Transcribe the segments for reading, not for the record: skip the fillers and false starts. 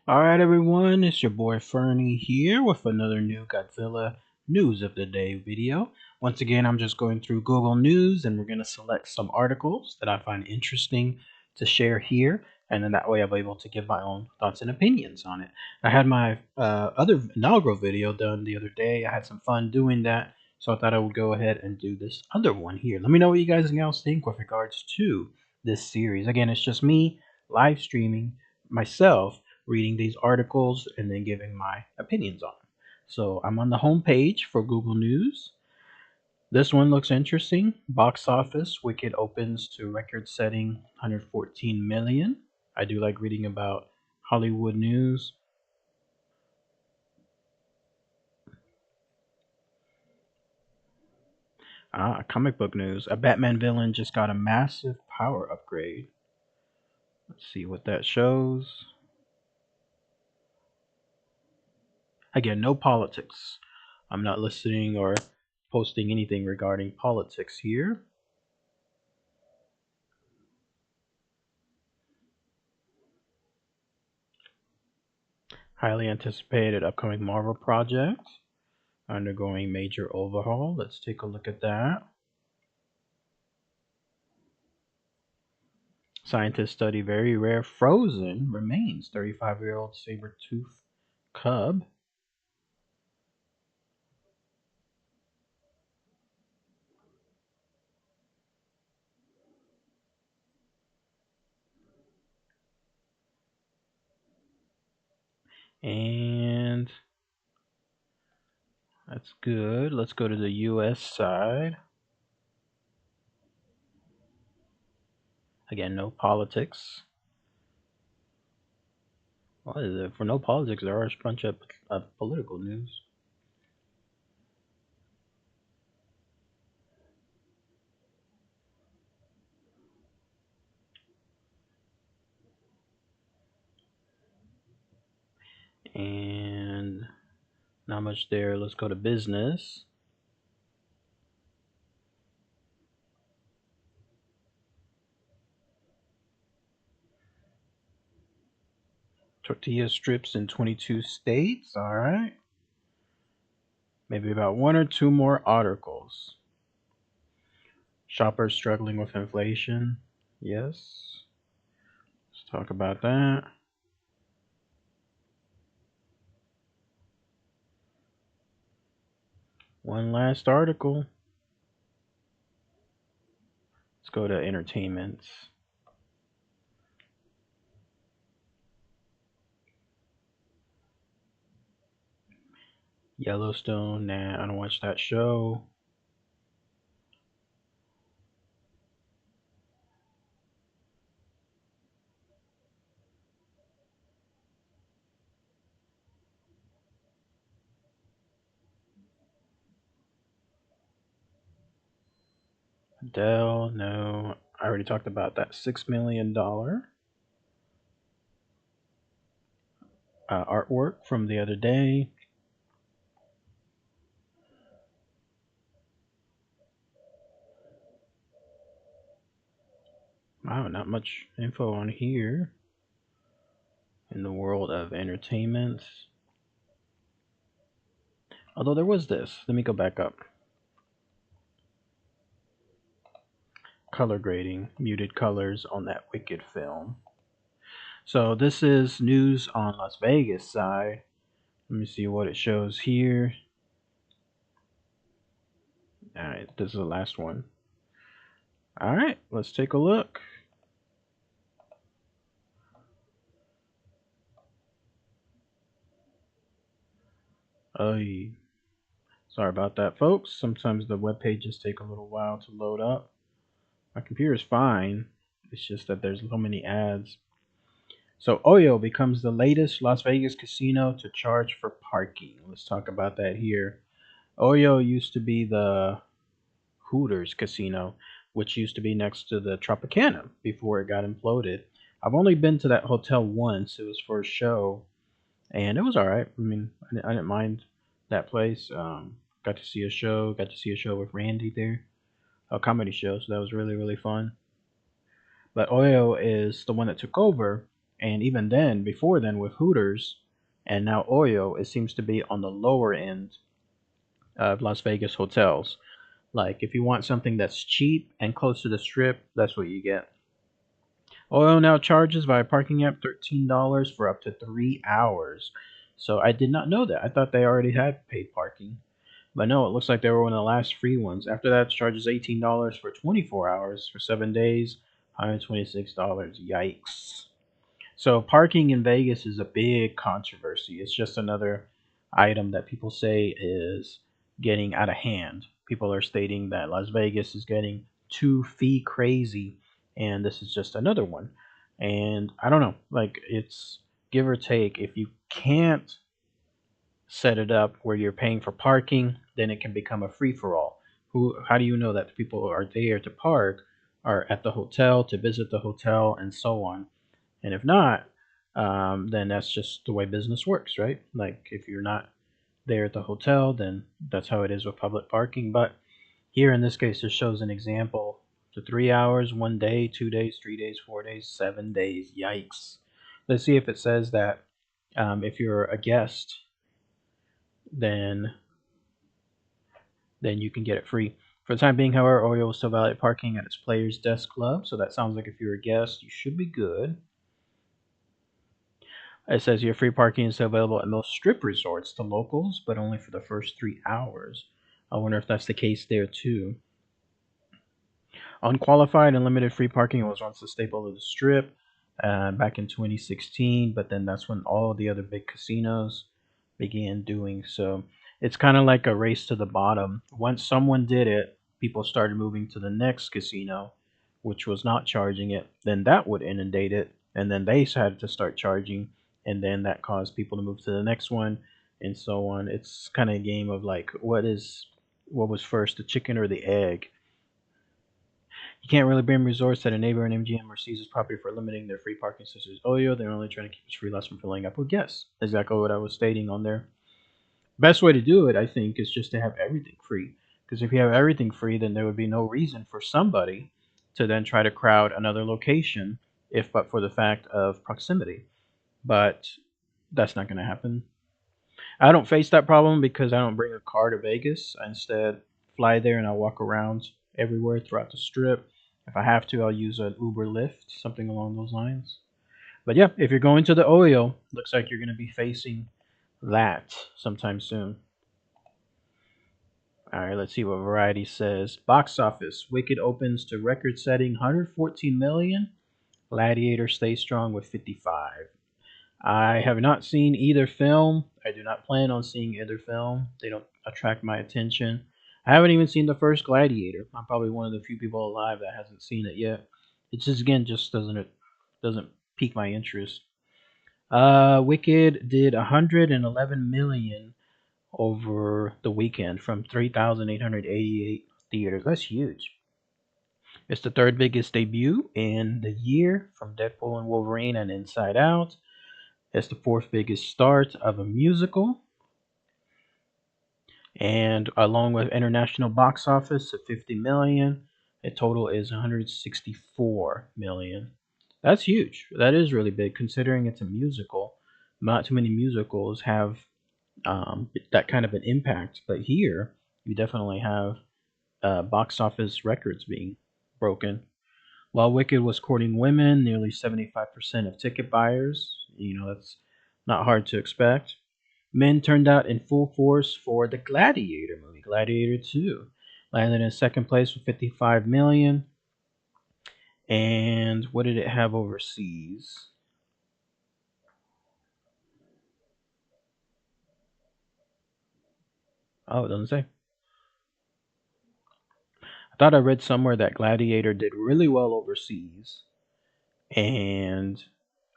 Alright everyone, it's your boy Fernie here with another new Godzilla News of the Day video. Once again, I'm just going through Google News and we're going to select some articles that I find interesting to share here, and then that way I'll be able to give my own thoughts and opinions on it. I had my other inaugural video done the other day. I had some fun doing that, so I thought I would go ahead and do this other one here. Let me know what you guys and gals think with regards to this series. Again, it's just me live streaming myself reading these articles and then giving my opinions on them. So I'm on the home page for Google News. This one looks interesting. Box office, Wicked opens to record-setting 114 million. I do like reading about Hollywood news. Comic book news. A Batman villain just got a massive power upgrade. Let's see what that shows. Again, no politics. I'm not listening or posting anything regarding politics here. Highly anticipated upcoming Marvel project undergoing major overhaul. Let's take a look at that. Scientists study very rare frozen remains 35-year-old saber-tooth cub. And that's good. Let's go to the US side. Again, no politics. Well, for no politics, there are a bunch of political news. And not much there. Let's go to business. Tortilla strips in 22 states. All right. Maybe about one or two more articles. Shoppers struggling with inflation. Yes. Let's talk about that. One last article. Let's go to entertainment. Yellowstone. Nah, I don't watch that show. Adele. No. I already talked about that $6 million artwork from the other day. Wow, not much info on here in the world of entertainment. Although there was this. Let me go back up. Color grading, muted colors on that Wicked film. So this is news on Las Vegas side. Let me see what it shows here. All right, this is the last one. All right, let's take a look. Sorry about that, folks. Sometimes the web pages take a little while to load up. My computer is fine. It's just that there's so many ads. So Oyo becomes the latest Las Vegas casino to charge for parking. Let's talk about that here. Oyo used to be the Hooters casino, which used to be next to the Tropicana before it got imploded. I've only been to that hotel once. It was for a show, and it was all right. I mean, I didn't mind that place. Got to see a show. Got to see a show with Randy there, a comedy show. So that was really fun. But Oyo is the one that took over, And even then, before then, with Hooters and now Oyo, it seems to be on the lower end of Las Vegas hotels. Like if you want something that's cheap and close to the strip, that's what you get. Oil now charges via parking app $13 for up to 3 hours. So I did not know that. I thought they already had paid parking. But no, it looks like they were one of the last free ones. After that, it charges $18 for 24 hours for 7 days, $126. Yikes. So parking in Vegas is a big controversy. It's just another item that people say is getting out of hand. People are stating that Las Vegas is getting too fee crazy, and this is just another one. And I don't know, like it's give or take. If you can't set it up where you're paying for parking, then it can become a free for all. How do you know that the people who are there to park are at the hotel to visit the hotel and so on? And if not, then that's just the way business works, right? Like if you're not there at the hotel, then that's how it is with public parking. But here in this case, it shows an example to 3 hours, 1 day, 2 days, 3 days, 4 days, 7 days. Yikes. Let's see if it says that if you're a guest, then you can get it free. For the time being, however, Oreo will still validate parking at its Players Desk Club, so that sounds like if you're a guest, you should be good. It says your free parking is available at most strip resorts to locals, but only for the first 3 hours. I wonder if that's the case there too. Unqualified and limited free parking was once the staple of the strip back in 2016, but then that's when all the other big casinos began doing so. It's kind of like a race to the bottom. Once someone did it, people started moving to the next casino, which was not charging it. Then that would inundate it, and then they had to start charging, and then that caused people to move to the next one, and so on. It's kind of a game of like what was first, the chicken or the egg? You can't really blame resorts that a neighbor and MGM or Caesar's property for limiting their free parking systems. Oh, yeah, they're only trying to keep its free lots from filling up. Well, yes, exactly what I was stating on there. Best way to do it, I think, is just to have everything free. Because if you have everything free, then there would be no reason for somebody to then try to crowd another location, if but for the fact of proximity. But that's not going to happen. I don't face that problem because I don't bring a car to Vegas. I instead fly there and I walk around everywhere throughout the strip. If I have to, I'll use an Uber Lyft, something along those lines. But yeah, if you're going to the Oyo, looks like you're going to be facing that sometime soon. All right, let's see what Variety says. Box office: Wicked opens to record-setting 114 million. Gladiator stays strong with 55. I have not seen either film. I do not plan on seeing either film. They don't attract my attention. I haven't even seen the first Gladiator. I'm probably one of the few people alive that hasn't seen it yet. It just again just doesn't pique my interest. Wicked did 111 million over the weekend from 3,888 theaters. That's huge. It's the third biggest debut in the year from Deadpool and Wolverine and Inside Out. It's the fourth biggest start of a musical. And along with international box office of 50 million, the total is 164 million. That's huge. That is really big considering it's a musical. Not too many musicals have that kind of an impact, but here you definitely have box office records being broken. While Wicked was courting women, nearly 75% of ticket buyers, that's not hard to expect. Men turned out in full force for the Gladiator movie, Gladiator 2. Landed in second place with 55 million. And what did it have overseas? Oh, it doesn't say. I thought I read somewhere that Gladiator did really well overseas and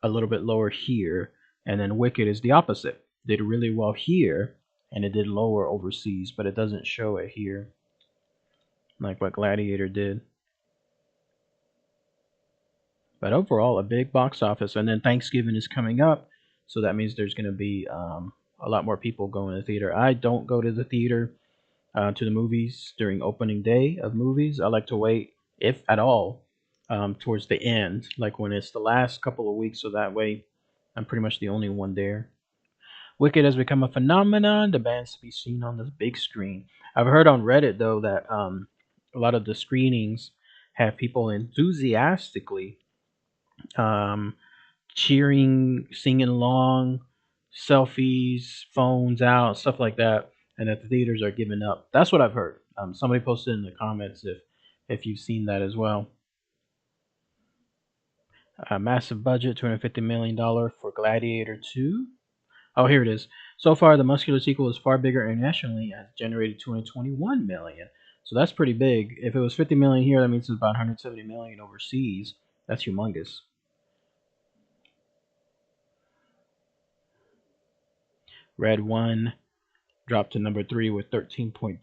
a little bit lower here. And then Wicked is the opposite. Did really well here and it did lower overseas, but it doesn't show it here like what Gladiator did. But overall, a big box office. And then Thanksgiving is coming up, so that means there's going to be a lot more people going to the theater. I don't go to the theater to the movies during opening day of movies. I like to wait, if at all, towards the end, like when it's the last couple of weeks, so that way I'm pretty much the only one there. Wicked has become a phenomenon. The band's to be seen on the big screen. I've heard on Reddit though that a lot of the screenings have people enthusiastically um, cheering, singing along, selfies, phones out, stuff like that, and that the theaters are giving up. That's what I've heard. Somebody posted in the comments if you've seen that as well. A massive budget, $250 million for Gladiator 2. Oh, here it is. So far, the muscular sequel is far bigger internationally and generated 221 million. So that's pretty big. If it was 50 million here, that means it's about 170 million overseas. That's humongous. Red 1 dropped to number 3 with 13.3,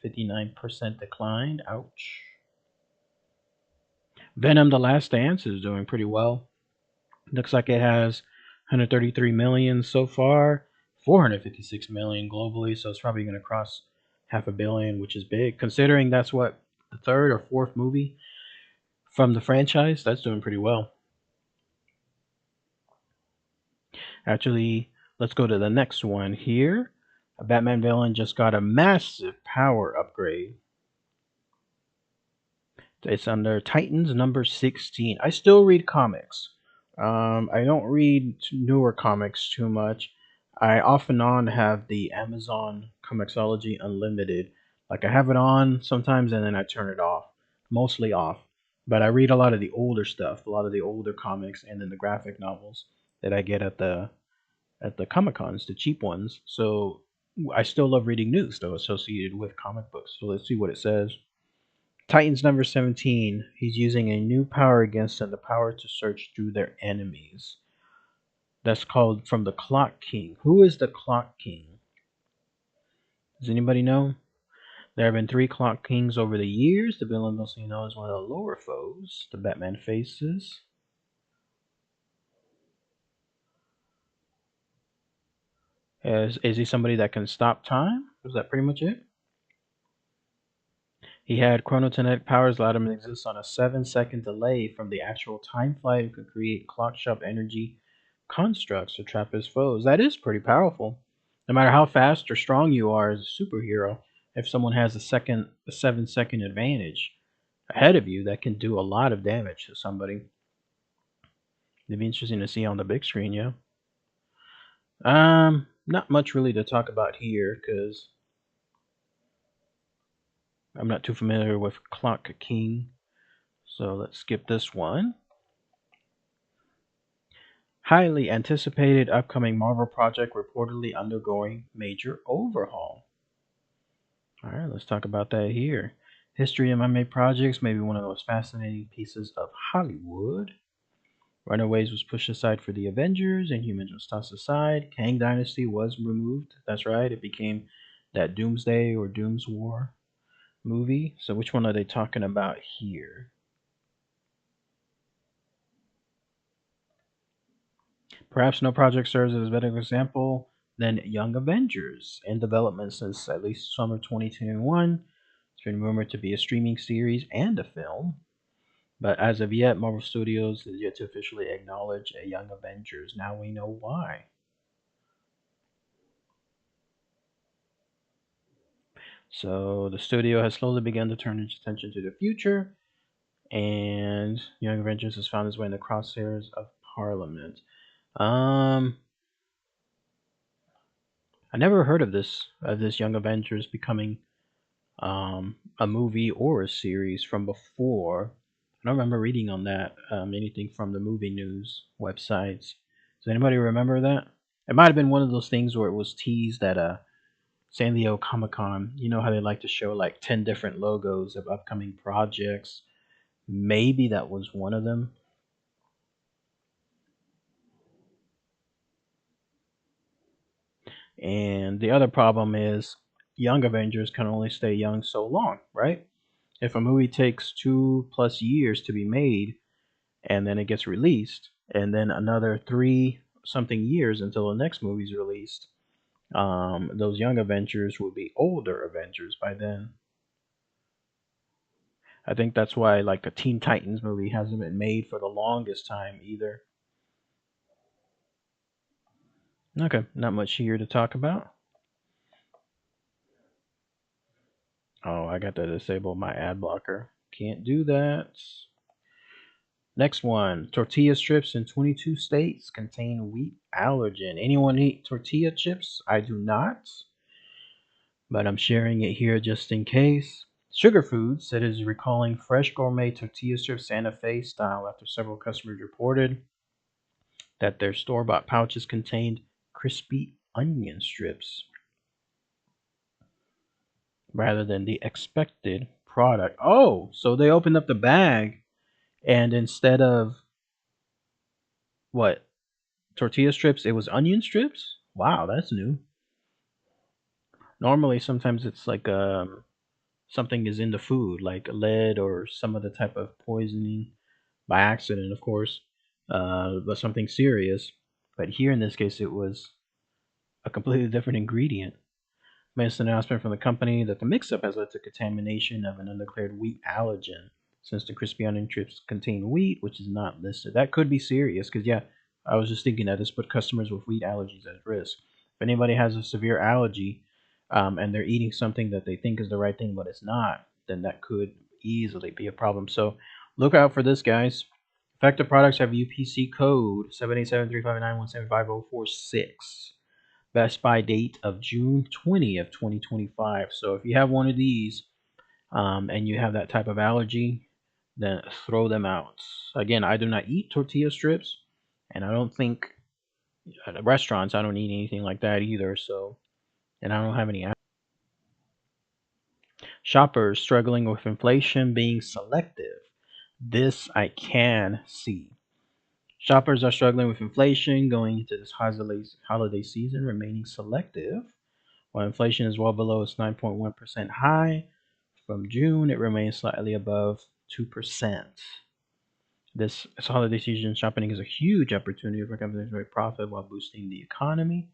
59% decline. Ouch. Venom: The Last Dance is doing pretty well. Looks like it has 133 million so far, 456 million globally, so it's probably going to cross half a billion, which is big considering that's what the third or fourth movie from the franchise. That's doing pretty well. Actually, let's go to the next one here. A Batman villain just got a massive power upgrade. It's under Titans number 16. I still read comics. I don't read newer comics too much. I off and on have the Amazon Comixology Unlimited. Like I have it on sometimes and then I turn it off. Mostly off. But I read a lot of the older stuff, a lot of the older comics and then the graphic novels that I get at the Comic Cons, the cheap ones. So I still love reading news though associated with comic books. So let's see what it says. Titans number 17. He's using a new power against them, the power to search through their enemies. That's called from the Clock King. Who is the Clock King? Does anybody know? There have been three Clock Kings over the years. The villain mostly known as one of the lower foes the Batman faces. Is he somebody that can stop time? Is that pretty much it? He had chronokinetic powers allowed him to exist on a 7-second delay from the actual time flight and could create clock sharp energy constructs to trap his foes. That is pretty powerful. No matter how fast or strong you are as a superhero, if someone has a 7-second advantage ahead of you, that can do a lot of damage to somebody. It'd be interesting to see on the big screen, yeah. Not much really to talk about here because I'm not too familiar with Clock King. So let's skip this one. Highly anticipated upcoming Marvel project reportedly undergoing major overhaul. All right, let's talk about that here. History of unmade projects may be one of the most fascinating pieces of Hollywood. Runaways was pushed aside for the Avengers, and Humans was tossed aside. Kang Dynasty was removed. That's right, it became that Doomsday or Dooms War movie. So, which one are they talking about here? Perhaps no project serves as a better example than Young Avengers, in development since at least summer 2021. It's been rumored to be a streaming series and a film, but as of yet, Marvel Studios has yet to officially acknowledge a Young Avengers. Now we know why. So the studio has slowly begun to turn its attention to the future, and Young Avengers has found its way in the crosshairs of Parliament. Um, I never heard of this Young Avengers becoming a movie or a series from before. I don't remember reading on that anything from the movie news websites. Does anybody remember that? It might have been one of those things where it was teased at San Diego Comic Con. You know how they like to show like 10 different logos of upcoming projects. Maybe that was one of them. And the other problem is Young Avengers can only stay young so long, right? If a movie takes 2+ years to be made, and then it gets released, and then another 3 something years until the next movie's released. Those young Avengers would be older Avengers by then. I think that's why like the Teen Titans movie hasn't been made for the longest time either. Okay, not much here to talk about. Oh, I got to disable my ad blocker. Can't do that. Next one. Tortilla strips in 22 states contain wheat allergen. Anyone eat tortilla chips? I do not, but I'm sharing it here just in case. Sugar Foods said it is recalling fresh gourmet tortilla strips Santa Fe style after several customers reported that their store bought pouches contained crispy onion strips rather than the expected product. Oh, so they opened up the bag and instead of what? Tortilla strips, it was onion strips? Wow, that's new. Normally, sometimes it's like something is in the food, like lead or some other type of poisoning by accident, of course, but something serious. But here in this case, it was a completely different ingredient. Made an announcement from the company that the mix-up has led to contamination of an undeclared wheat allergen, since the crispy onion chips contain wheat, which is not listed. That could be serious, because yeah, I was just thinking that this put customers with wheat allergies at risk. If anybody has a severe allergy, and they're eating something that they think is the right thing but it's not, then that could easily be a problem. So look out for this, guys. Affected products have UPC code 787-359-175-046. Best by date of June 20th, 2025. So if you have one of these, and you have that type of allergy, then throw them out. Again, I do not eat tortilla strips, and I don't think at restaurants I don't eat anything like that either. So, and I don't have any. Shoppers struggling with inflation being selective. This I can see. Shoppers are struggling with inflation going into this holiday season, remaining selective. While inflation is well below its 9.1% high from June, it remains slightly above 2%. This holiday season shopping is a huge opportunity for companies to make profit while boosting the economy.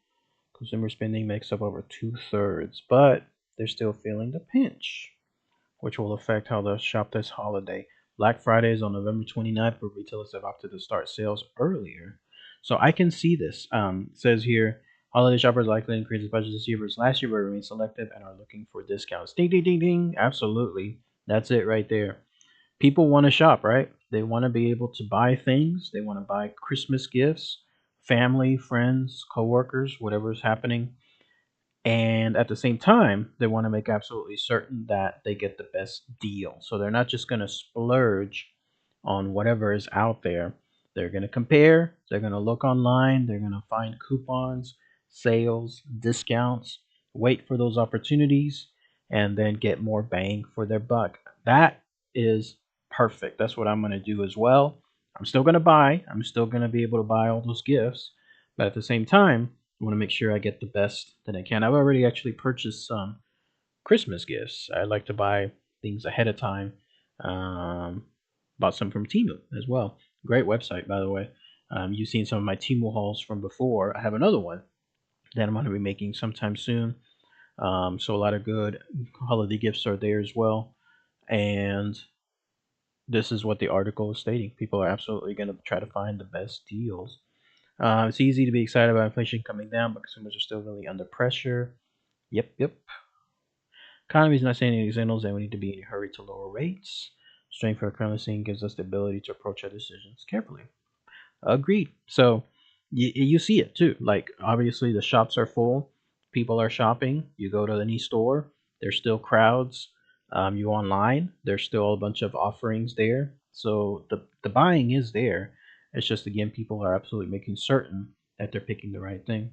Consumer spending makes up over two-thirds, but they're still feeling the pinch, which will affect how they'll shop this holiday. Black Friday is on November 29th, but retailers have opted to start sales earlier. So I can see this. It says here, holiday shoppers likely increase their budget this year versus last year, but remain selective and are looking for discounts. Ding, ding, ding, ding. Absolutely. That's it right there. People want to shop, right? They want to be able to buy things. They want to buy Christmas gifts, family, friends, coworkers, whatever's happening. And at the same time, they want to make absolutely certain that they get the best deal. So they're not just going to splurge on whatever is out there. They're going to compare, they're going to look online, they're going to find coupons, sales, discounts, wait for those opportunities, and then get more bang for their buck. That is perfect. That's what I'm going to do as well. I'm still going to buy, I'm still going to be able to buy all those gifts, but at the same time, I want to make sure I get the best that I can. I've already actually purchased some Christmas gifts. I like to buy things ahead of time. Um, Bought some from Temu as well. Great website, by the way. You've seen some of my Temu hauls from before. I have another one that I'm going to be making sometime soon. So a lot of good holiday gifts are there as well. And this is what the article is stating. People are absolutely going to try to find the best deals. It's easy to be excited about inflation coming down, but consumers are still really under pressure. Yep, yep. Economy is not saying any signals that we need to be in a hurry to lower rates. Strength of our currency gives us the ability to approach our decisions carefully. Agreed. So you see it too. Like obviously the shops are full. People are shopping. You go to any store, there's still crowds. You online, there's still a bunch of offerings there. So the buying is there. It's just again people are absolutely making certain that they're picking the right thing.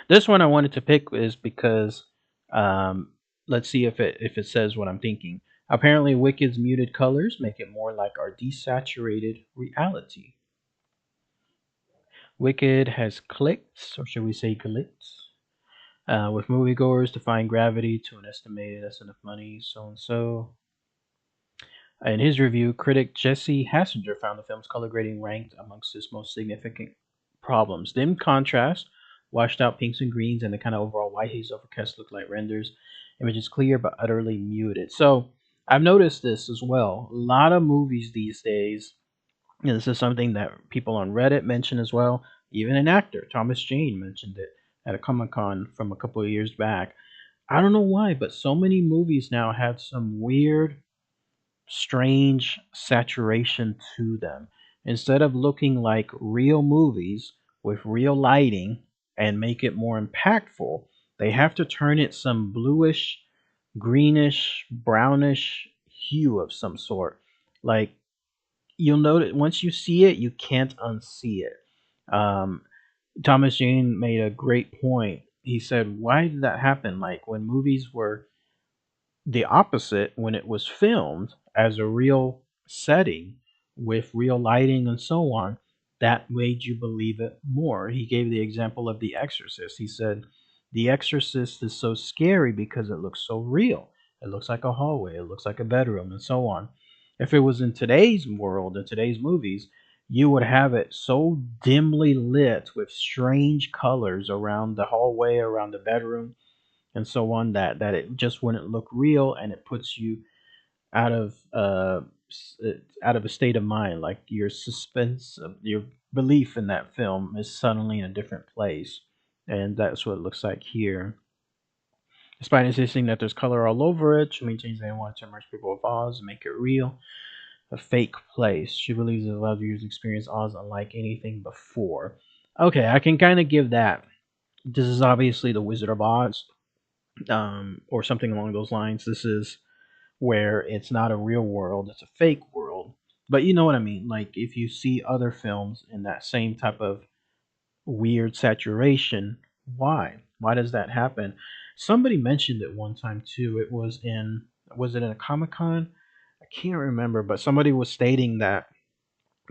This one I wanted to pick is because let's see if it says what I'm thinking. Apparently, Wicked's muted colors make it more like our desaturated reality. Wicked has clicked, or should we say glitz, with moviegoers defying gravity to an estimated that's enough money, so and so. In his review, critic Jesse Hassinger found the film's color grading ranked amongst its most significant problems. Dim contrast, washed out pinks and greens, and the kind of overall white haze overcast look like renders. Image is clear but utterly muted. So I've noticed this as well. A lot of movies these days, and this is something that people on Reddit mention as well. Even an actor, Thomas Jane, mentioned it at a Comic Con from a couple of years back. I don't know why, but so many movies now have some weird, strange saturation to them. Instead of looking like real movies with real lighting and make it more impactful, they have to turn it some bluish, greenish, brownish hue of some sort. Like, you'll notice once you see it, you can't unsee it. Um, Thomas Jane made a great point. He said, "Why did that happen? Like when movies were the opposite when it was filmed as a real setting with real lighting and so on, that made you believe it more." He gave the example of The Exorcist. He said, The Exorcist is so scary because it looks so real. It looks like a hallway, it looks like a bedroom, and so on. If it was in today's world, in today's movies, you would have it so dimly lit with strange colors around the hallway, around the bedroom, and so on, that it just wouldn't look real, and it puts you out of out of a state of mind, like your suspense of your belief in that film is suddenly in a different place. And that's what it looks like here. Despite insisting that there's color all over it, she maintains they want to immerse people with Oz and make it real, a fake place. She believes it allows viewers to experience Oz unlike anything before. Okay, I can kind of give that. This is obviously the Wizard of Oz, or something along those lines. This is where it's not a real world, it's a fake world. But you know what I mean? Like if you see other films in that same type of weird saturation, why? Why does that happen? Somebody mentioned it one time too. It was it in a Comic Con? I can't remember, but somebody was stating that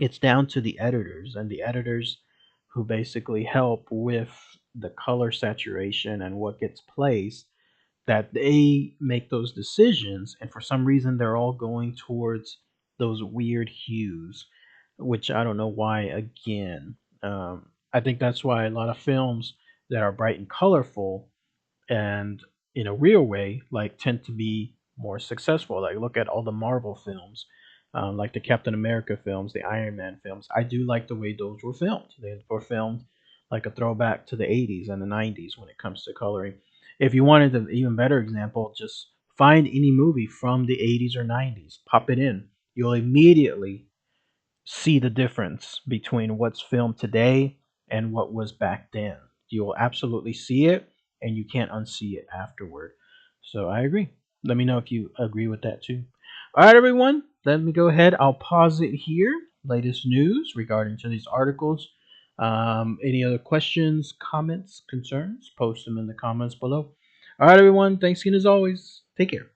it's down to the editors, and the editors who basically help with the color saturation and what gets placed, that they make those decisions, and for some reason they're all going towards those weird hues, which I don't know why. Again, I think that's why a lot of films that are bright and colorful and in a real way like tend to be more successful. Like look at all the Marvel films, like the Captain America films, the Iron Man films. I do like the way those were filmed. They were filmed like a throwback to the 80s and the 90s when it comes to coloring. If you wanted an even better example, just find any movie from the 80s or 90s, pop it in. You'll immediately see the difference between what's filmed today and what was back then. You'll absolutely see it, and you can't unsee it afterward. So I agree. Let me know if you agree with that too. All right, everyone. Let me go ahead. I'll pause it here. Latest news regarding to these articles. Any other questions, comments, concerns? Post them in the comments below. All right, everyone. Thanks again as always. Take care.